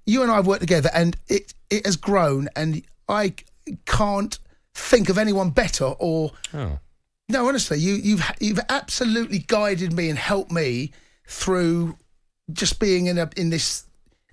you and I have worked together, and it has grown, and I can't think of anyone better or... Oh. No, honestly, you've absolutely guided me and helped me through just being in this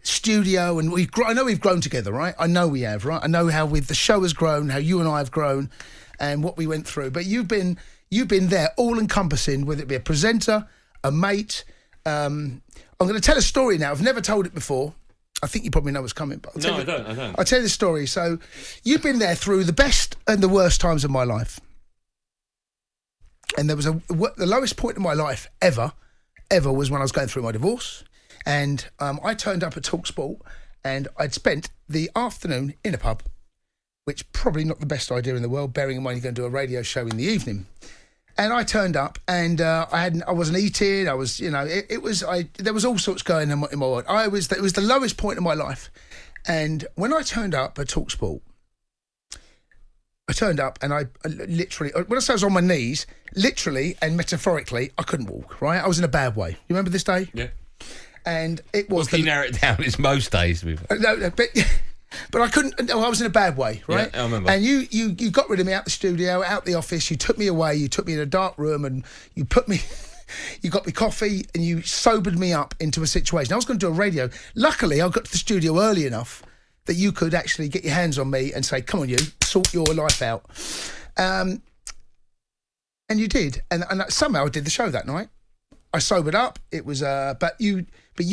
studio, and I know we've grown together, right? I know we have, right? I know how the show has grown, how you and I have grown, and what we went through. But you've been there, all encompassing, whether it be a presenter, a mate. I'm going to tell a story now. I've never told it before. I think you probably know what's coming. But I don't. I'll tell you the story. So, you've been there through the best and the worst times of my life. And there was the lowest point in my life ever was when I was going through my divorce. And I turned up at talkSPORT, and I'd spent the afternoon in a pub, which probably not the best idea in the world, bearing in mind you're going to do a radio show in the evening. And I turned up, and I wasn't eating. I was, there was all sorts going on in my world. It was the lowest point in my life. And when I turned up at talkSPORT, I turned up, and I literally, when I say I was on my knees, literally and metaphorically, I couldn't walk, right? I was in a bad way. You remember this day? Yeah. And it was... Well, can you narrow it down? It's most days. No, but I couldn't... No, I was in a bad way, right? Yeah, I remember. And you got rid of me out the studio, out the office. You took me away. You took me in a dark room, and you got me coffee, and you sobered me up into a situation. I was going to do a radio. Luckily, I got to the studio early enough that you could actually get your hands on me and say, come on, you, sort your life out. And you did. And somehow I did the show that night. I sobered up. It was, but you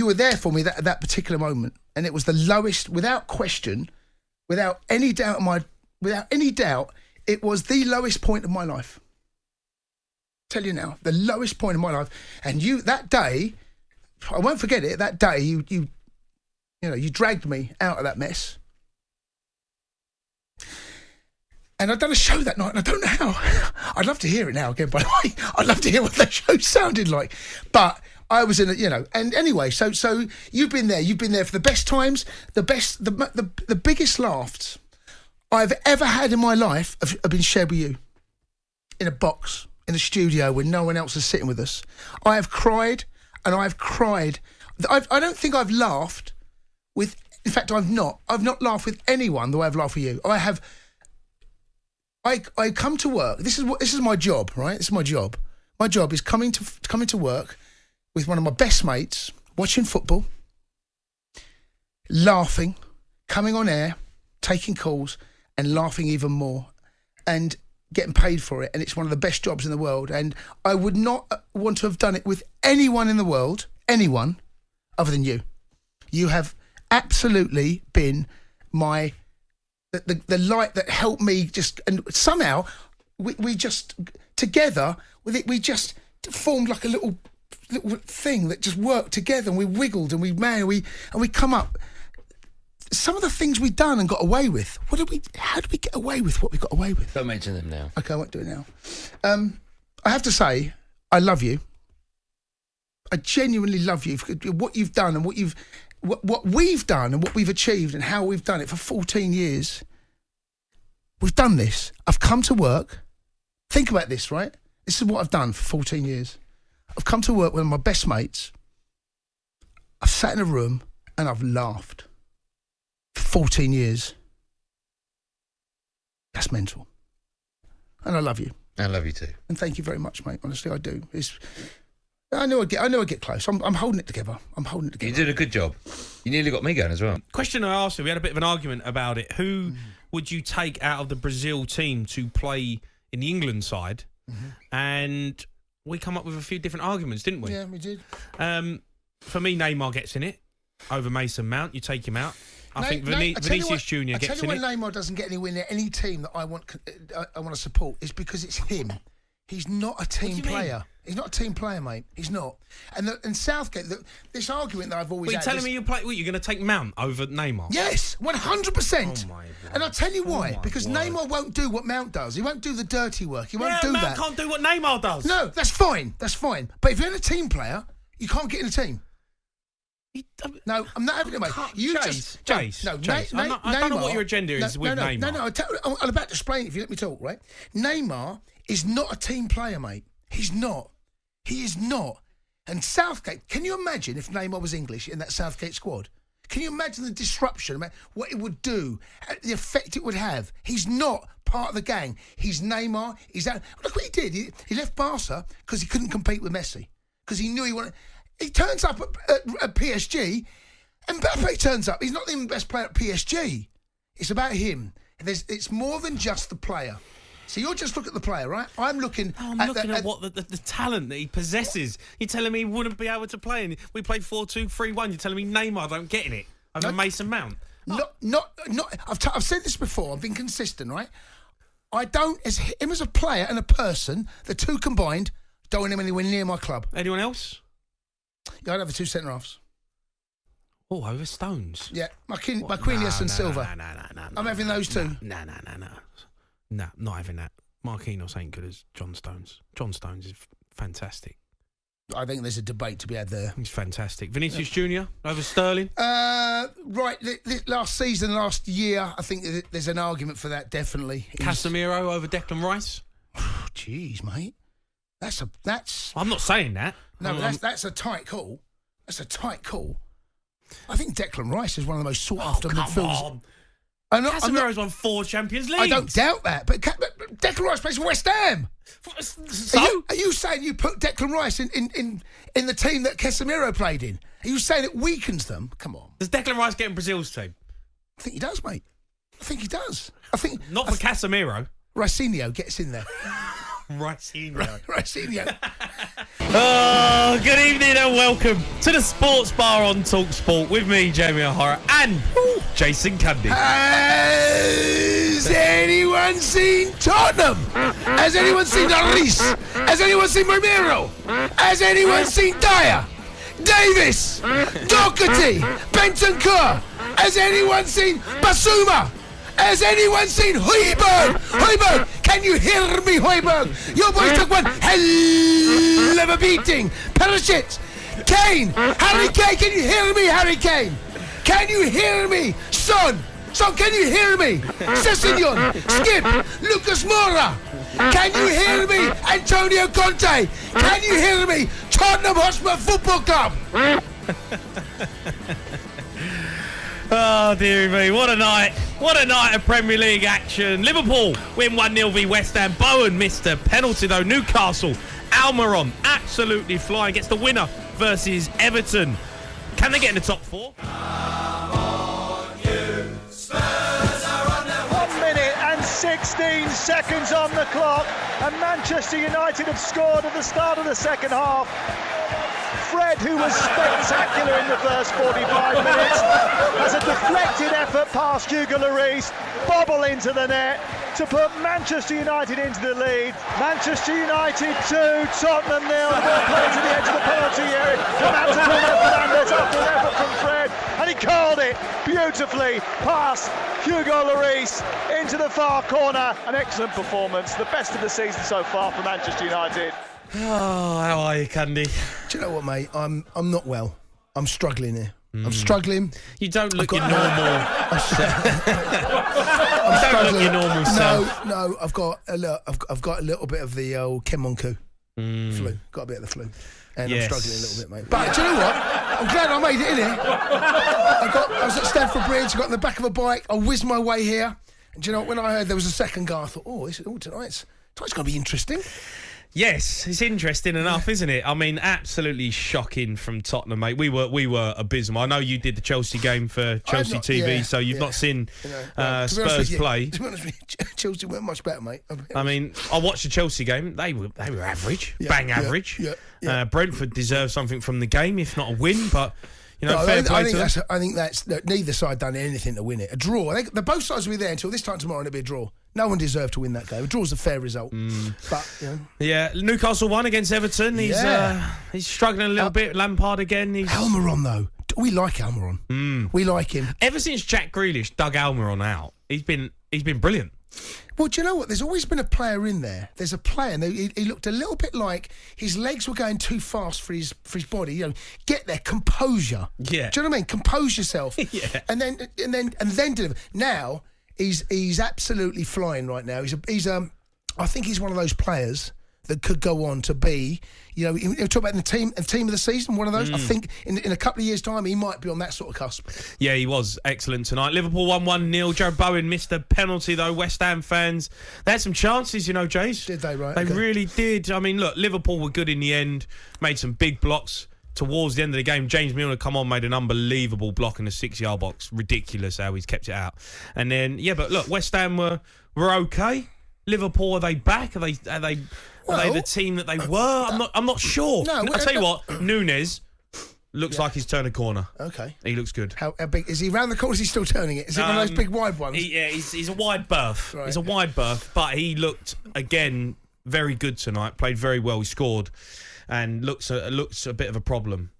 were there for me at that particular moment. And it was the lowest, without question, without any doubt, it was the lowest point of my life. Tell you now, the lowest point of my life. And you, that day, I won't forget it, that day, you dragged me out of that mess. And I'd done a show that night, and I don't know how. I'd love to hear it now again, by the way. I'd love to hear what that show sounded like. But I was in and anyway, so you've been there. You've been there for the best times, the biggest laughs I've ever had in my life have been shared with you. In a box, in a studio where no one else is sitting with us. I have cried, and I've cried. I don't think I've laughed with... In fact, I've not laughed with anyone the way I've laughed with you. I have... I come to work. This is my job, right? This is my job. My job is coming to work with one of my best mates, watching football, laughing, coming on air, taking calls, and laughing even more, and getting paid for it. And it's one of the best jobs in the world. And I would not want to have done it with anyone in the world, anyone other than you. You have absolutely been my... The light that helped me just, and somehow we just together with it, we just formed like a little thing that just worked together, and we wiggled and we come up. Some of the things we've done and got away with. How did we get away with what we got away with? Don't mention them now. Okay, I won't do it now. I have to say, I love you. I genuinely love you for what you've done and what we've done and what we've achieved and how we've done it for 14 years. We've done this. I've come to work. Think about this, right? This is what I've done for 14 years. I've come to work with my best mates. I've sat in a room and I've laughed for 14 years. That's mental. And I love you. I love you too. And thank you very much, mate. Honestly, I do. I know I'd get close. I'm holding it together. You did a good job. You nearly got me going as well. Question I asked you, we had a bit of an argument about it. Who would you take out of the Brazil team to play in the England side? Mm-hmm. And we come up with a few different arguments, didn't we? Yeah, we did. For me, Neymar gets in it over Mason Mount. You take him out. I think Vinicius Junior gets in it. I tell you why Neymar doesn't get anywhere near any team that I want to support is because it's him. He's not a team player. He's not a team player, mate. He's not. And Southgate, this argument that I've always had... You're telling me you're going to take Mount over Neymar? Yes, 100%. Oh, my God. And I'll tell you why. Because Neymar won't do what Mount does. He won't do the dirty work. He won't do Mount that. Can't do what Neymar does. No, that's fine. That's fine. But if you're a team player, you can't get in a team. No, I'm not having it, mate. Chase. I don't know what your agenda is with Neymar. I'm about to explain it if you let me talk, right? Neymar is not a team player, mate. He's not. He is not. And Southgate, can you imagine if Neymar was English in that Southgate squad? Can you imagine the disruption, what it would do, the effect it would have? He's not part of the gang. He's Neymar. He's out. Look what he did. He left Barca because he couldn't compete with Messi, because he knew he wanted. He turns up at PSG, and Mbappe turns up. He's not the best player at PSG. It's about him. It's more than just the player. So you're just looking at the player, right? I'm looking at what the talent that he possesses. You're telling me he wouldn't be able to play, and we played 4-2-3-1. You're telling me Neymar don't get in it over Mason Mount. Not. I've said this before. I've been consistent, right? I don't, as him as a player and a person, the two combined, don't want him anywhere near my club. Anyone else? Yeah, I'd have the two centre halves. Oh, over Stones. Yeah, Marquinhos and Silva. No. I'm having those two. No. No, not having that. Marquinhos ain't good as John Stones. John Stones is fantastic. I think there's a debate to be had there. He's fantastic. Vinicius Junior over Sterling. Right. Last year, I think there's an argument for that. Definitely. Casemiro over Declan Rice. Jeez, mate. That's. I'm not saying that. No, that's a tight call. That's a tight call. I think Declan Rice is one of the most sought after midfielders. Casemiro's won 4 Champions Leagues. I don't doubt that, but Declan Rice plays for West Ham. So? Are you saying you put Declan Rice in the team that Casemiro played in? Are you saying it weakens them? Come on. Does Declan Rice get in Brazil's team? I think he does, mate. I think he does. Not for Casemiro. Ricinho gets in there. Ricinho. Oh, good evening and welcome to the Sports Bar on talkSPORT with me, Jamie O'Hara, and Jason CUNDY. Has anyone seen Tottenham? Has anyone seen Reece? Has anyone seen Romero? Has anyone seen Dyer? Davis? Doherty? Bentancur? Has anyone seen Basuma? Has anyone seen Højbjerg? Højbjerg, can you hear me, Højbjerg? Your boys took one hell of a beating. Perisic, Kane, Harry Kane, can you hear me, Harry Kane? Can you hear me? Son, can you hear me? Sessegnon, Skip, Lucas Moura. Can you hear me? Antonio Conte. Can you hear me? Tottenham Hotspur Football Club. Oh, dearie me. What a night. What a night of Premier League action. Liverpool win 1-0 v West Ham. Bowen missed a penalty, though. Newcastle, Almiron, absolutely flying. Gets the winner versus Everton. Can they get in the top 4? Come on, you Spurs are on their 1 minute and 16 seconds on the clock. And Manchester United have scored at the start of the second half. Fred, who was spectacular in the first 45 minutes, has a deflected effort past Hugo Lloris, bobble into the net to put Manchester United into the lead. Manchester United 2, Tottenham 0. Ball played to the edge of the penalty area. Come out to Bruno Fernandes after an effort from Fred, and he curled it beautifully past Hugo Lloris into the far corner. An excellent performance, the best of the season so far for Manchester United. Oh, how are you, CUNDY? Do you know what, mate? I'm not well. I'm struggling here. I'm struggling. You don't look your normal. I'm don't look your normal self. No. I've got a little bit of the old Kemonku flu. Got a bit of the flu, and I'm struggling a little bit, mate. But do you know what? I'm glad I made it in here. I was at Stamford Bridge. I got in the back of a bike. I whizzed my way here. And do you know what? When I heard there was a second goal, I thought, tonight's going to be interesting. Yes, it's interesting enough, isn't it? I mean, absolutely shocking from Tottenham, mate. We were abysmal. I know you did the Chelsea game for Chelsea TV, so you've not seen Spurs play. To be honest with you, Chelsea weren't much better, mate. I mean, I watched the Chelsea game. They were average, average. Yeah. Brentford deserved something from the game, if not a win, but. You know, fair play to them. I think that's neither side done anything to win it. A draw. Both sides will be there until this time tomorrow, and it'll be a draw. No one deserved to win that game. A draw's a fair result. But yeah, Newcastle won against Everton. He's struggling a little bit. Lampard again. Almiron though, we like Almiron. We like him. Ever since Jack Grealish dug Almiron out, he's been brilliant. Well, do you know what? There's always been a player in there. There's a player, and he looked a little bit like his legs were going too fast for his body. You know, get there, composure. Yeah. Do you know what I mean? Compose yourself. Yeah. And then deliver. Now he's absolutely flying right now. I think he's one of those players that could go on to be, you talk about the team of the season, one of those. I think in a couple of years' time, he might be on that sort of cusp. Yeah, he was excellent tonight. Liverpool won 1-0. Joe Bowen missed a penalty, though. West Ham fans, they had some chances, Jace. Did they, right? They really did. I mean, look, Liverpool were good in the end, made some big blocks. Towards the end of the game, James Milner made an unbelievable block in the 6-yard box. Ridiculous how he's kept it out. And then, but look, West Ham were okay. Liverpool, are they back? Are they the team that they were? I'm not sure. No, I'll tell you what, Nunes looks like he's turned a corner. Okay. He looks good. How big? Is he round the corner? Is he still turning it? Is it one of those big wide ones? He's a wide berth. Right. He's a wide berth, but he looked, again, very good tonight. Played very well. He scored. And looks a bit of a problem.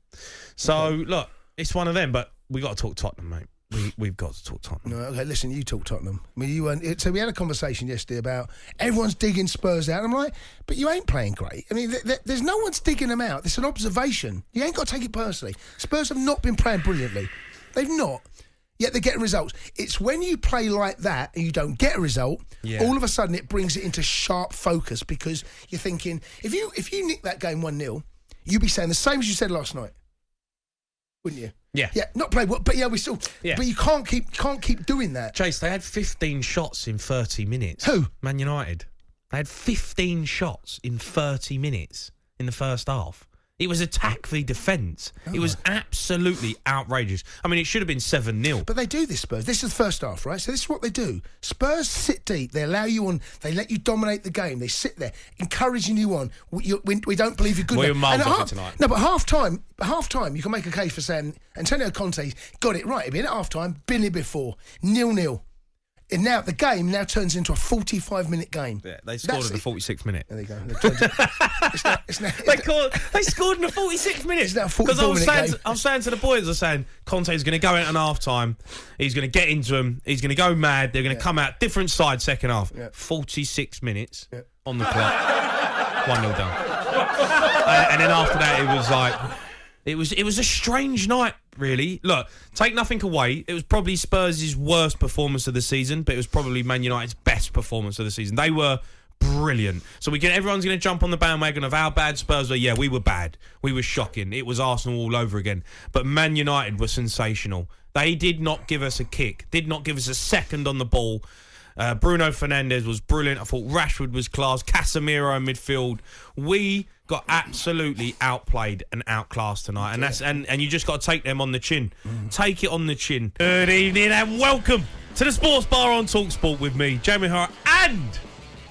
So, look, it's one of them, but we got to talk Tottenham, mate. We've got to talk Tottenham. No, okay, listen, you talk Tottenham. I mean, so we had a conversation yesterday about everyone's digging Spurs out. I'm like, but you ain't playing great. I mean, there's no one's digging them out. It's an observation. You ain't got to take it personally. Spurs have not been playing brilliantly. They've not. Yet they're getting results. It's when you play like that and you don't get a result, all of a sudden it brings it into sharp focus, because you're thinking, if you nick that game 1-0, you'd be saying the same as you said last night, wouldn't you? Yeah. Yeah, not play well, but we still. Yeah. But you can't keep doing that. Chase, they had 15 shots in 30 minutes. Who? Man United. They had 15 shots in 30 minutes in the first half. It was attack v defence. It was absolutely outrageous. I mean, it should have been 7-0. But they do this, Spurs. This is the first half, right? So this is what they do. Spurs sit deep. They allow you on. They let you dominate the game. They sit there, encouraging you on. We don't believe you're good enough. We're miles off it tonight. No, but half time, you can make a case for saying Antonio Conte got it right. He'd been at half time, been here before. 0-0. And now the game turns into a 45-minute game. Yeah, they scored in the 46th minute. There they go. They scored in the 46th minute. It's now a 44-minute game. I'm saying to the boys, I'm saying Conte's going to go out on half time. He's going to get into them. He's going to go mad. They're going to come out different side second half. Yeah. 46 minutes on the clock. 1-0 down. And then after that, it was like, it was a strange night. Really, look, take nothing away. It was probably Spurs' worst performance of the season, but it was probably Man United's best performance of the season. They were brilliant. So everyone's going to jump on the bandwagon of how bad Spurs were. Yeah, we were bad. We were shocking. It was Arsenal all over again. But Man United were sensational. They did not give us a kick, did not give us a second on the ball. Bruno Fernandes was brilliant. I thought Rashford was class. Casemiro in midfield. We got absolutely outplayed and outclassed tonight, and you just got to take them on the chin. Take it on the chin. Good evening and welcome to the Sports Bar on talkSPORT with me, Jamie Hart, and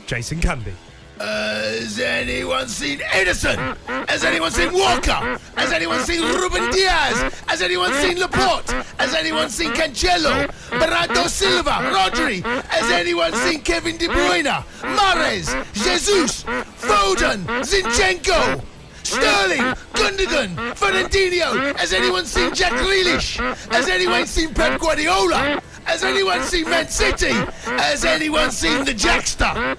Jason CUNDY. Has anyone seen Edison? Has anyone seen Walker? Has anyone seen Ruben Diaz? Has anyone seen Laporte? Has anyone seen Cancelo? Bernardo Silva? Rodri? Has anyone seen Kevin De Bruyne? Mahrez? Jesus? Foden? Zinchenko? Sterling, Gundogan, Fernandinho. Has anyone seen Jack Grealish? Has anyone seen Pep Guardiola? Has anyone seen Man City? Has anyone seen the Jackster?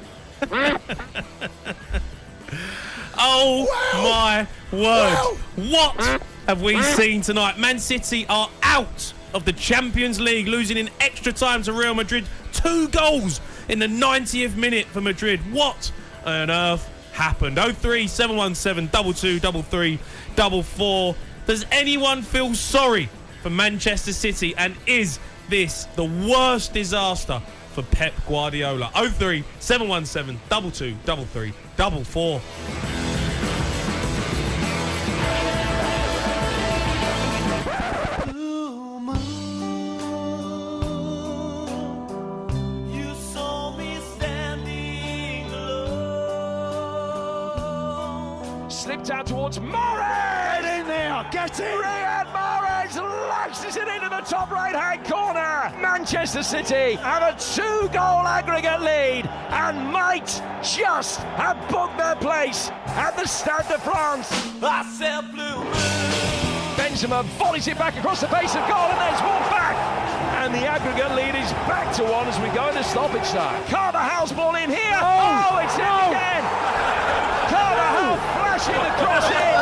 Oh, wow. My word. Wow. What have we seen tonight? Man City are out of the Champions League, losing in extra time to Real Madrid. 2 goals in the 90th minute for Madrid. What on earth happened? 03717 2233 44. Does anyone feel sorry for Manchester City? And is this the worst disaster for Pep Guardiola? 03717 2233 44. Slipped out towards Mahrez! Get in there! Get in! Riyad Mahrez lashes it into the top right-hand corner! Manchester City have a 2-goal aggregate lead and might just have booked their place at the Stade de France. Benzema volleys it back across the face of goal, and there's one back. And the aggregate lead is back to 1 as we go into stoppage time. Carvajal's ball in here. Oh, it's in again. Carvajal flashing the cross in.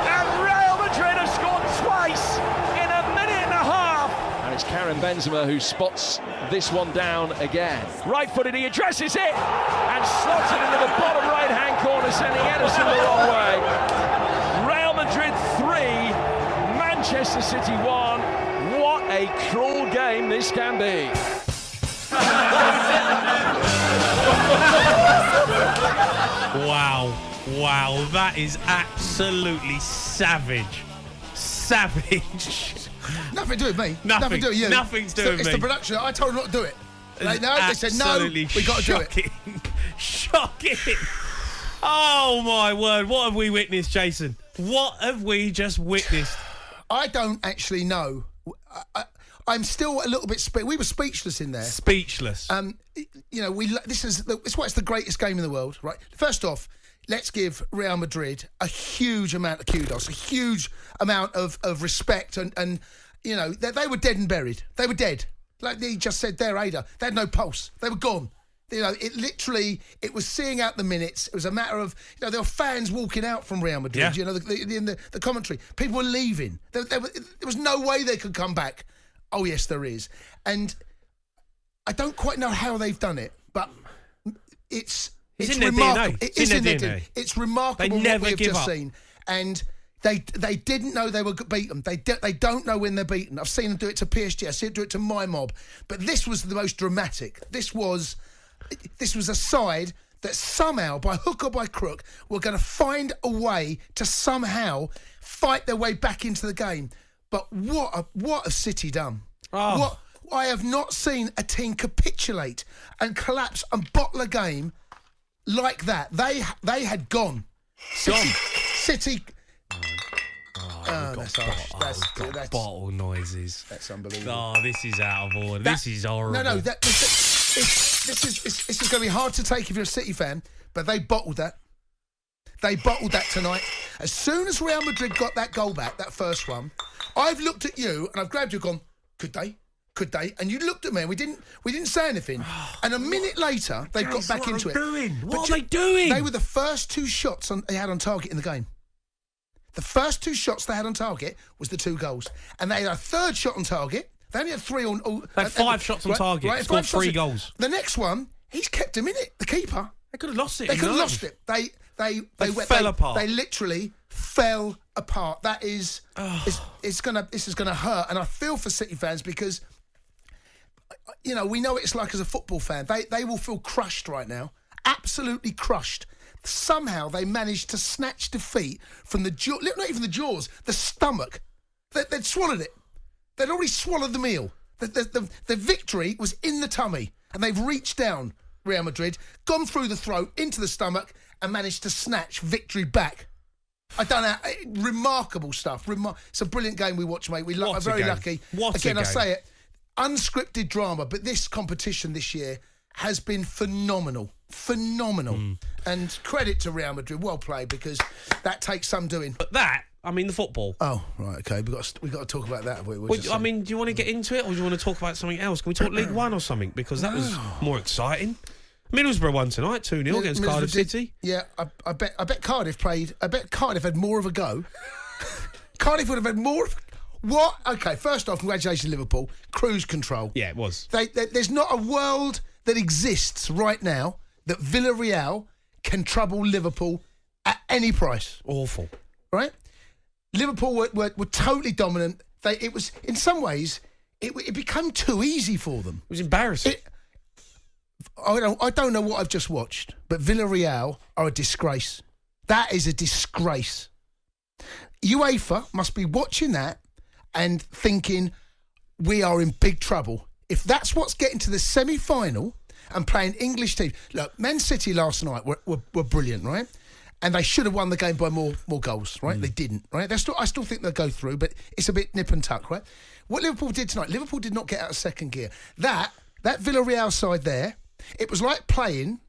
And Real Madrid have scored twice in a minute and a half. And It's Karim Benzema who spots this one down again. Right-footed, he addresses it and slots it into the bottom right-hand corner, sending Ederson the wrong way. Real Madrid 3, Manchester City 1. What a cruel game this can be. Wow, that is absolutely savage. Nothing to do with me. Nothing to do with you. Nothing's to do with me. It's the production. I told them not to do it. They said no. We got to do it. Shocking. Oh my word! What have we witnessed, Jason? What have we just witnessed? I don't actually know. I'm still a little bit. We were speechless in there. Speechless. You know, it's why it's the greatest game in the world, right? First off, let's give Real Madrid a huge amount of kudos, a huge amount of respect, and you know, they were dead and buried. They were dead. Like he just said there, Ada. They had no pulse. They were gone. You know, it was seeing out the minutes. It was a matter of, you know, there were fans walking out from Real Madrid. Yeah. You know, in the commentary, people were leaving. There was no way they could come back. Oh yes, there is, and I don't quite know how they've done it, but it's remarkable. It's in their DNA. It's remarkable what we've just seen, and they didn't know they were beaten. They don't know when they're beaten. I've seen them do it to PSG. I've seen them do it to my mob, but this was the most dramatic. This was a side that somehow, by hook or by crook, were going to find a way to somehow fight their way back into the game. But what have City done? Oh. I have not seen a team capitulate and collapse and bottle a game like that. They had gone. City. That's bottle noises. That's unbelievable. Oh, this is out of order. This is horrible. No, this is going to be hard to take if you're a City fan, but they bottled that. They bottled that tonight. As soon as Real Madrid got that goal back, that first one, I've looked at you and I've grabbed you and gone, could they? Could they? And you looked at me and we didn't say anything. And a minute later, they got back into it. What are they doing? They were the first two shots they had on target in the game. The first two shots they had on target was the 2 goals. And they had a third shot on target. They only had 3 on... They had 5 shots on target. Right, scored 3 goals. The next one, he's kept him in it, the keeper. They could have lost it. They could have lost it. They fell apart. They literally fell apart. That is, this is gonna hurt, and I feel for City fans because, you know, we know what it's like as a football fan. They will feel crushed right now, absolutely crushed. Somehow they managed to snatch defeat from the jaw, not even the jaws, the stomach. They'd swallowed it. They'd already swallowed the meal. The victory was in the tummy, and they've reached down. Real Madrid, gone through the throat, into the stomach, and managed to snatch victory back. I don't know. Remarkable stuff. It's a brilliant game we watched, mate. We're very lucky. Again, I say it, unscripted drama, but this competition this year has been phenomenal. And credit to Real Madrid. Well played, because that takes some doing. But the football. Oh, right, okay. We've got to talk about that. Have we? Do you want to get into it, or do you want to talk about something else? Can we talk League One or something? Because that was more exciting. Middlesbrough won tonight, 2-0 against Cardiff City. Yeah, I bet Cardiff played. I bet Cardiff had more of a go. Cardiff would have had more. What? Okay, first off, congratulations, Liverpool. Cruise control. Yeah, it was. There's not a world that exists right now that Villarreal can trouble Liverpool at any price. Awful. Right? Liverpool were totally dominant. It was, in some ways, it became too easy for them. It was embarrassing. I don't know what I've just watched, but Villarreal are a disgrace. That is a disgrace. UEFA must be watching that and thinking, we are in big trouble. If that's what's getting to the semi-final and playing English teams. Look, Man City last night were brilliant, right? And they should have won the game by more goals, right? They didn't, right? I still think they'll go through, but it's a bit nip and tuck, right? What Liverpool did tonight, Liverpool did not get out of second gear. That Villarreal side there, it was like playing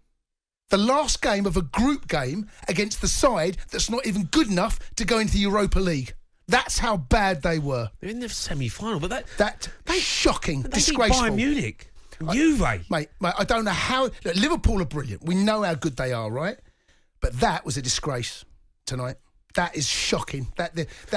the last game of a group game against the side that's not even good enough to go into the Europa League. That's how bad they were. They're in the semi-final, but that's shocking, they disgraceful. Bayern Munich, Juve, mate. I don't know how. Look, Liverpool are brilliant. We know how good they are, right? But that was a disgrace tonight. That is shocking. That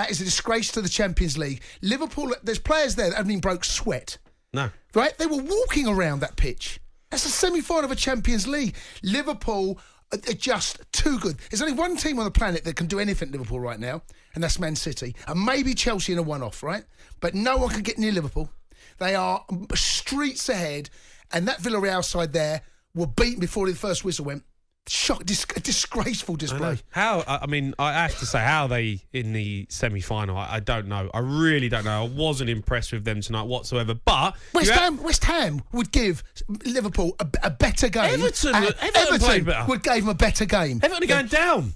is a disgrace to the Champions League. Liverpool, there's players there that haven't even broke sweat. No. Right? They were walking around that pitch. That's a semi-final of a Champions League. Liverpool are just too good. There's only one team on the planet that can do anything at Liverpool right now, and that's Man City. And maybe Chelsea in a one-off, right? But no one can get near Liverpool. They are streets ahead, and that Villarreal side there were beaten before the first whistle went. Disgraceful display. I have to say, how are they in the semi-final? I don't know. I really don't know. I wasn't impressed with them tonight whatsoever. But West Ham would give Liverpool a better game. Everton played better. Would give them a better game. Everton are going down.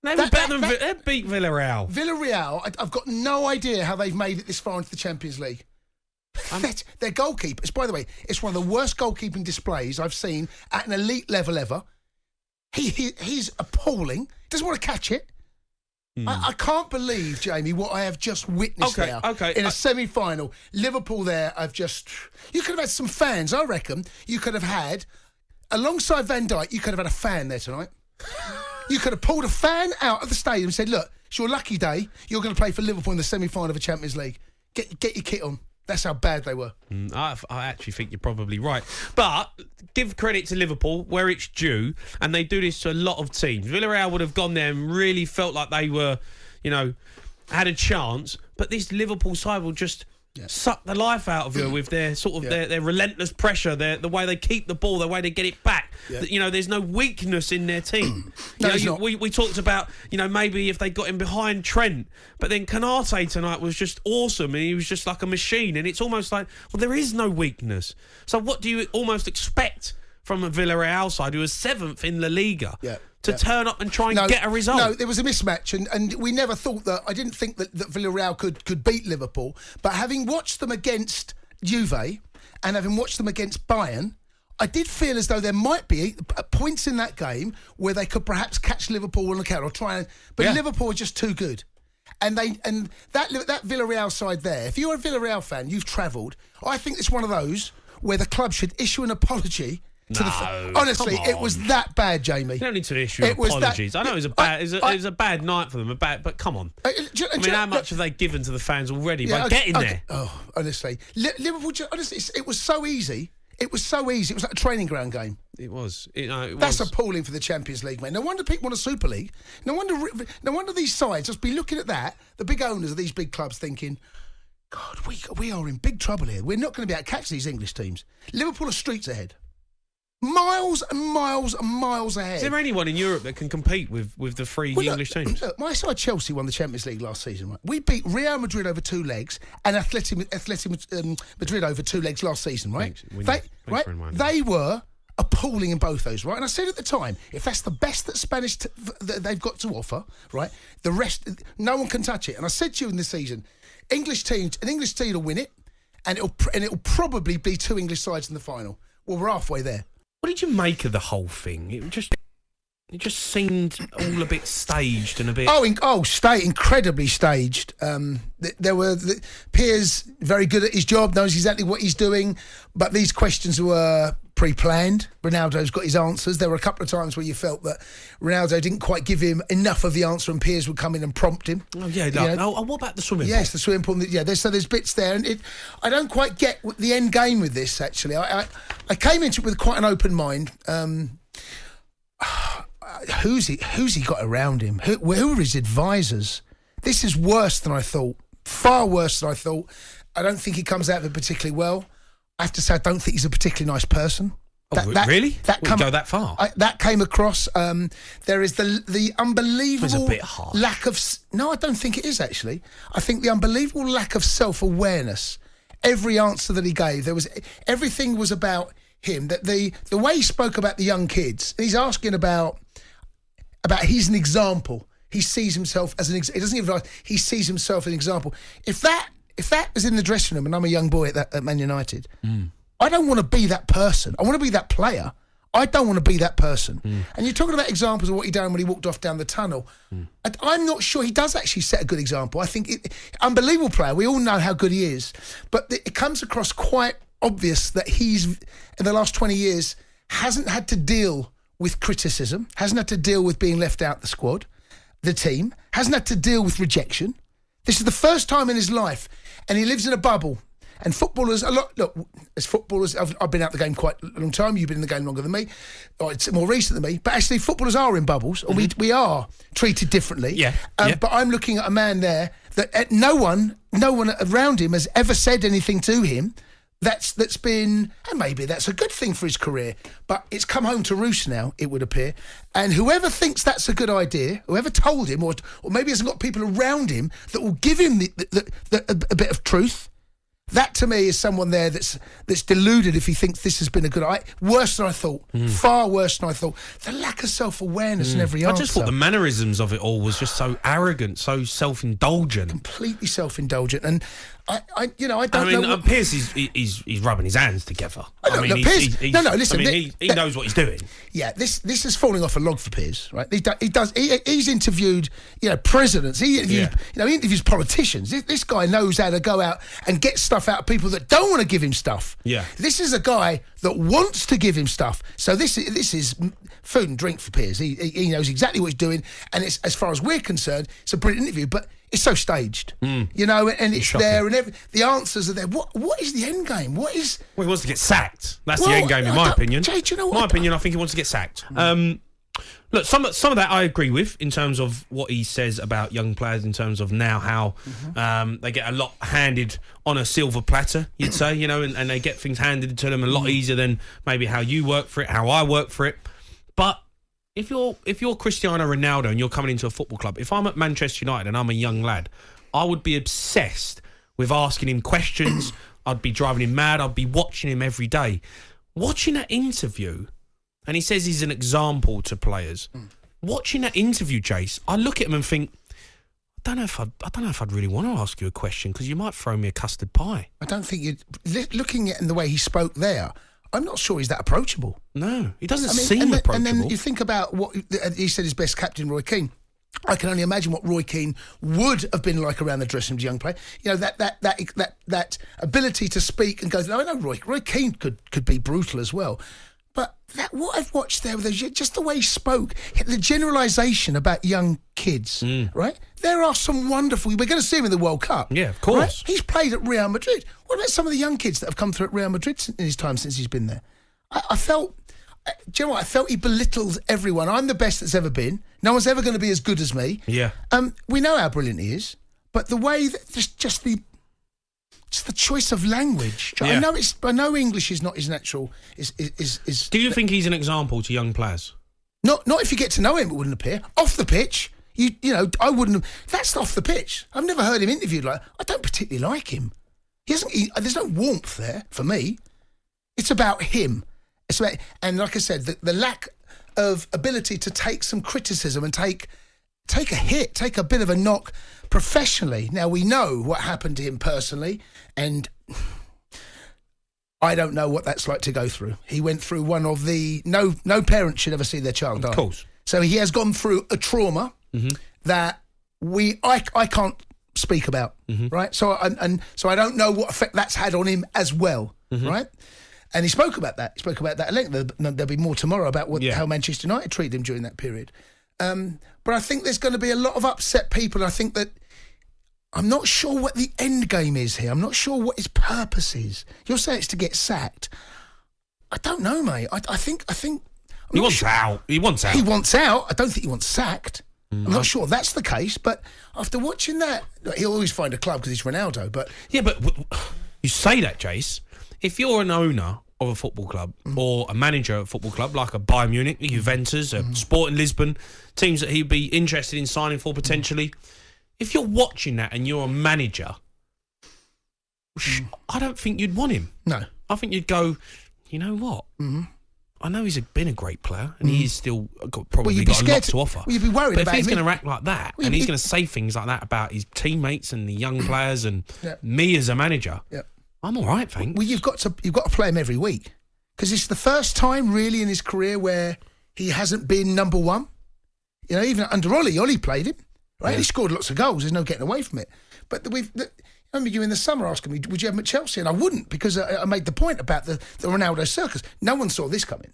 They were better than they beat Villarreal. Villarreal, I've got no idea how they've made it this far into the Champions League. Their goalkeepers, by the way, it's one of the worst goalkeeping displays I've seen at an elite level ever. He's appalling. Doesn't want to catch it. I can't believe, Jamie, what I have just witnessed there. In a semi-final. Liverpool there, you could have had some fans, I reckon. You could have had, alongside Van Dijk, you could have had a fan there tonight. You could have pulled a fan out of the stadium and said, look, it's your lucky day. You're going to play for Liverpool in the semi-final of a Champions League. Get your kit on. That's how bad they were. I actually think you're probably right. But give credit to Liverpool where it's due, and they do this to a lot of teams. Villarreal would have gone there and really felt like they were, had a chance. But this Liverpool side will just suck the life out of you with their sort of their relentless pressure, the way they keep the ball, the way they get it back. Yeah. There's no weakness in their team. We talked about, maybe if they got in behind Trent, but then Konate tonight was just awesome, and he was just like a machine. And it's almost like, well, there is no weakness. So what do you almost expect from a Villarreal side who was 7th in La Liga? To turn up and try and get a result. No, there was a mismatch, and we never thought that. I didn't think that Villarreal could beat Liverpool, but having watched them against Juve and having watched them against BeIN, I did feel as though there might be points in that game where they could perhaps catch Liverpool on the counter or try and. But Liverpool are just too good. And that Villarreal side there, if you're a Villarreal fan, you've travelled. I think it's one of those where the club should issue an apology. Honestly, it was that bad, Jamie. You don't need to issue apologies. I know it was a bad night for them, but come on. How much have they given to the fans already by getting there? Oh, honestly, Liverpool. Honestly, it was so easy. It was so easy. It was like a training ground game. It was. That's appalling for the Champions League, man. No wonder people want a Super League. No wonder these sides just be looking at that. The big owners of these big clubs thinking, God, we are in big trouble here. We're not going to be able to catch these English teams. Liverpool are streets ahead. Miles and miles and miles ahead. Is there anyone in Europe that can compete with the three English teams? Look, my side Chelsea won the Champions League last season, right? We beat Real Madrid over 2 legs and Athletic Madrid over 2 legs last season, right? They were appalling in both those, right? And I said at the time, if that's the best that Spanish that they've got to offer, right, the rest, no one can touch it. And I said to you in this season, an English team will win it, and it'll probably be 2 English sides in the final. Well, we're halfway there. What did you make of the whole thing? It just seemed all a bit staged and a bit. Incredibly staged. There were Piers, very good at his job, knows exactly what he's doing, but these questions were pre-planned. Ronaldo's got his answers. There were a couple of times where you felt that Ronaldo didn't quite give him enough of the answer, and Piers would come in and prompt him. Oh yeah, what about the swimming pool? Yes, the swimming pool. Yeah, there's bits there, and I don't quite get the end game with this. Actually, I came into it with quite an open mind. Who's he got around him? Who are his advisors? This is worse than I thought. Far worse than I thought. I don't think he comes out of it particularly well. I have to say, I don't think he's a particularly nice person. Really? Would go that far? That came across. There is the unbelievable it was a bit harsh. lack of. No, I don't think it is actually. I think the unbelievable lack of self-awareness. Every answer that he gave, everything was about him. That the way he spoke about the young kids, he's asking about he's an example. He sees himself as an example. He doesn't even realize he sees himself as an example. If that was in the dressing room and I'm a young boy at Man United, I don't want to be that person. I want to be that player. I don't want to be that person. And you're talking about examples of what he done when he walked off down the tunnel. I'm not sure he does actually set a good example. I think unbelievable player. We all know how good he is. But it comes across quite obvious that he's, in the last 20 years, hasn't had to deal with criticism, hasn't had to deal with being left out the squad. the team, hasn't had to deal with rejection. This is the first time in his life, and he lives in a bubble. And footballers, as footballers, I've been out the game quite a long time. You've been in the game longer than me, or it's more recent than me. But actually, footballers are in bubbles, and we are treated differently. Yeah. But I'm looking at a man there that no one around him has ever said anything to him that's been, and maybe that's a good thing for his career, but it's come home to roost now, it would appear. And whoever thinks that's a good idea, whoever told him, or maybe hasn't got people around him that will give him a bit of truth, that to me is someone there that's deluded if he thinks this has been a good idea. Worse than I thought. Far worse than I thought. The lack of self-awareness in every answer. I just thought the mannerisms of it all was just so arrogant, so self-indulgent. Completely self-indulgent. And I don't know. Piers, he's rubbing his hands together. Piers, listen. He knows what he's doing. Yeah, this is falling off a log for Piers, right? He's interviewed, presidents. He interviews politicians. This guy knows how to go out and get stuff out of people that don't want to give him stuff. Yeah. This is a guy that wants to give him stuff. So this is food and drink for Piers. He knows exactly what he's doing, and it's, as far as we're concerned, it's a brilliant interview. But it's so staged, and it's shocking. there, and the answers are there. What is the end game? What is? Well, he wants to get sacked. That's the end game, in my opinion. Jay, do you know what? My opinion, I think he wants to get sacked. Look, some of that I agree with in terms of what he says about young players, in terms of now how they get a lot handed on a silver platter, you'd say, and they get things handed to them a lot easier than maybe how you work for it, how I work for it. But if you're Cristiano Ronaldo and you're coming into a football club, if I'm at Manchester United and I'm a young lad, I would be obsessed with asking him questions. I'd be driving him mad. I'd be watching him every day. Watching that interview, and he says he's an example to players. Watching that interview, Chase, I look at him and think, I don't know if I'd really want to ask you a question, because you might throw me a custard pie. I don't think you'd. Looking at the way he spoke there, I'm not sure he's that approachable. No, he doesn't seem approachable. And then you think about what he said, his best captain, Roy Keane. I can only imagine what Roy Keane would have been like around the dressing room as a young player. That ability to speak and go, no, I know Roy Keane could be brutal as well. But what I've watched there, just the way he spoke, the generalisation about young kids, right? There are some wonderful. We're going to see him in the World Cup. Yeah, of course. Right? He's played at Real Madrid. What about some of the young kids that have come through at Real Madrid in his time since he's been there? I felt. Do you know what? I felt he belittles everyone. I'm the best that's ever been. No one's ever going to be as good as me. Yeah. We know how brilliant he is, but the way that just the choice of language. Yeah. I know English is not his natural. Is. Do you think he's an example to young players? Not if you get to know him, it wouldn't appear. Off the pitch, I wouldn't. That's off the pitch. I've never heard him interviewed like. I don't particularly like him. There's no warmth there for me. It's about him. And like I said, the lack of ability to take some criticism and take a hit, take a bit of a knock professionally. Now, we know what happened to him personally, and I don't know what that's like to go through. He went through one of the... No parent should ever see their child die. Of course. So he has gone through a trauma that I can't speak about, right? So I don't know what effect that's had on him as well, right? And he spoke about that. He spoke about that at length. There'll be more tomorrow about how Manchester United treated him during that period. But I think there's going to be a lot of upset people. I think that I'm not sure what the end game is here. I'm not sure what his purpose is. You're saying it's to get sacked. I don't know, mate. I think He wants out. He wants out. He wants out. I don't think he wants sacked. I'm not sure that's the case. But after watching that, he'll always find a club because he's Ronaldo. But yeah, but you say that, Jace. If you're an owner of a football club or a manager of a football club like a Bayern Munich, a Juventus, a Sporting Lisbon, teams that he'd be interested in signing for potentially, if you're watching that and you're a manager, I don't think you'd want him. No. I think you'd go, you know what? I know he's been a great player and he's still probably got a lot to offer. Well, you'd be worried but about if he's him. going to act like that and he's going to say things like that about his teammates and the young players and me as a manager, I'm all right, thanks. Well, you've got to play him every week because it's the first time really in his career where he hasn't been number one. Even under Ollie played him, right? Yeah. He scored lots of goals. There's no getting away from it. But I remember you in the summer asking me, would you have him at Chelsea? And I wouldn't because I made the point about the Ronaldo circus. No one saw this coming.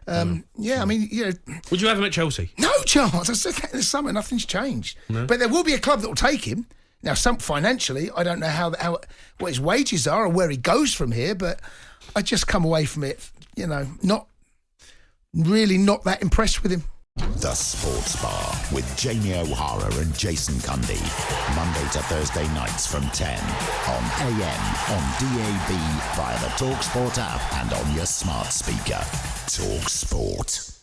Yeah, I mean, you know, Would you have him at Chelsea? no chance. I said that in the summer, nothing's changed. But there will be a club that will take him. Now, some financially, I don't know how what his wages are or where he goes from here, but I just come away from it, you know, not that impressed with him. The Sports Bar with Jamie O'Hara and Jason CUNDY. Monday to Thursday nights from 10 on AM, on DAB, via the talkSPORT app and on your smart speaker. talkSPORT.